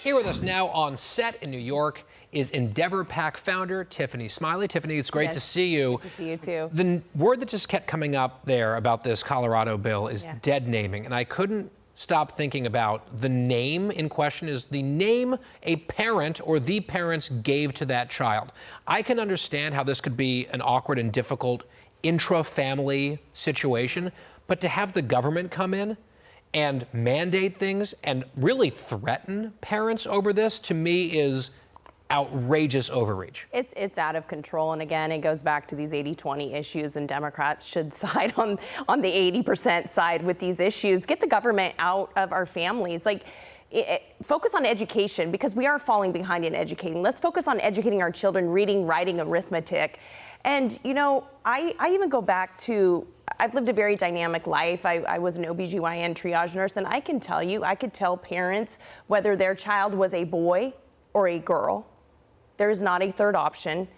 Here with us now on set in New York is Endeavor PAC founder Tiffany Smiley. Tiffany, it's great to see you. Good to see you too. The word that just kept coming up there about this Colorado bill is dead naming, and I couldn't stop thinking about the name in question is the name a parent or the parents gave to that child. I can understand how this could be an awkward and difficult intra-family situation, but to have the government come in and mandate things and really threaten parents over this, to me, is outrageous overreach. It's out of control, and again, it goes back to these 80-20 issues, and Democrats should side on the 80% side with these issues. Get the government out of our families. Focus on education, because we are falling behind in educating. Let's focus on educating our children, reading, writing, arithmetic. And, you know, I even go back to, I've lived a very dynamic life. I was an OBGYN triage nurse, and I can tell you, I could tell parents whether their child was a boy or a girl. There is not a third option.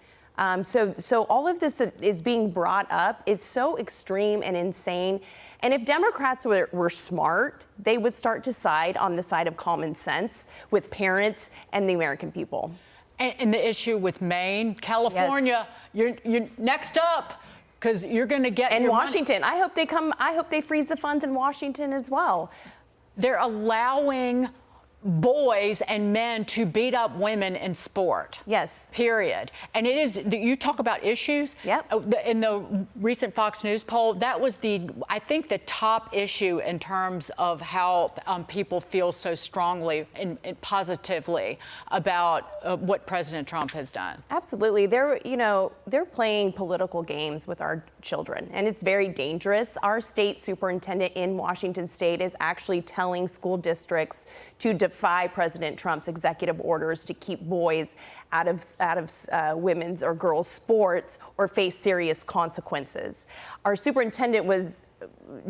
So all of this is being brought up is so extreme and insane. And if Democrats were smart, they would start to side on the side of common sense with parents and the American people. And the issue with Maine, California, you're next up, because you're going to get. And Washington, I hope they freeze the funds in Washington as well. They're allowing boys and men to beat up women in sport. Yes. Period. And it is, you talk about issues. Yep. In the recent Fox News poll, that was I think the top issue in terms of how people feel so strongly and positively about what President Trump has done. Absolutely. They're playing political games with our children, and it's very dangerous. Our state superintendent in Washington state is actually telling school districts to defy President Trump's executive orders to keep boys out of women's or girls' sports or face serious consequences. Our superintendent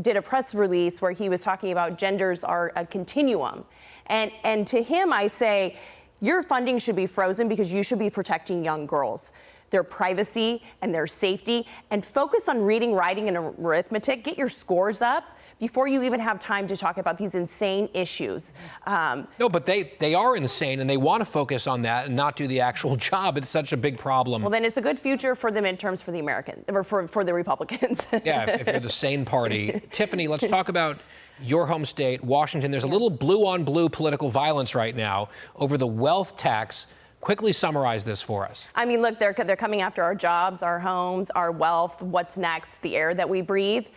did a press release where he was talking about genders are a continuum, and to him I say, your funding should be frozen because you should be protecting young girls, their privacy and their safety, and focus on reading, writing, and arithmetic. Get your scores up before you even have time to talk about these insane issues. No, but they are insane, and they want to focus on that and not do the actual job. It's such a big problem. Well, then it's a good future for the midterms for the for the Republicans. Yeah, if you're the sane party. Tiffany, let's talk about your home state, Washington. There's a little blue-on-blue political violence right now over the wealth tax. Quickly summarize this for us. I mean, look, they're coming after our jobs, our homes, our wealth, what's next, the air that we breathe.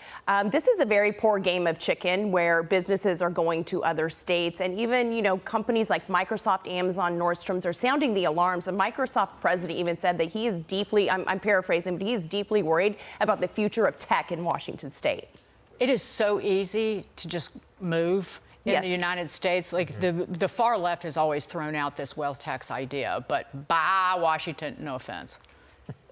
This is a very poor game of chicken where businesses are going to other states, and even, companies like Microsoft, Amazon, Nordstrom's are sounding the alarms. The Microsoft president even said that he is deeply, I'm paraphrasing, but he is deeply worried about the future of tech in Washington state. It is so easy to just move in the United States. Like the far left has always thrown out this wealth tax idea, but bye, Washington, no offense.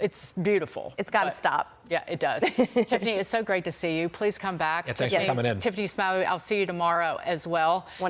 It's beautiful. It's got to stop. Yeah, it does. Tiffany, it's so great to see you. Please come back. Yeah, thanks for coming in. Tiffany Smiley, I'll see you tomorrow as well.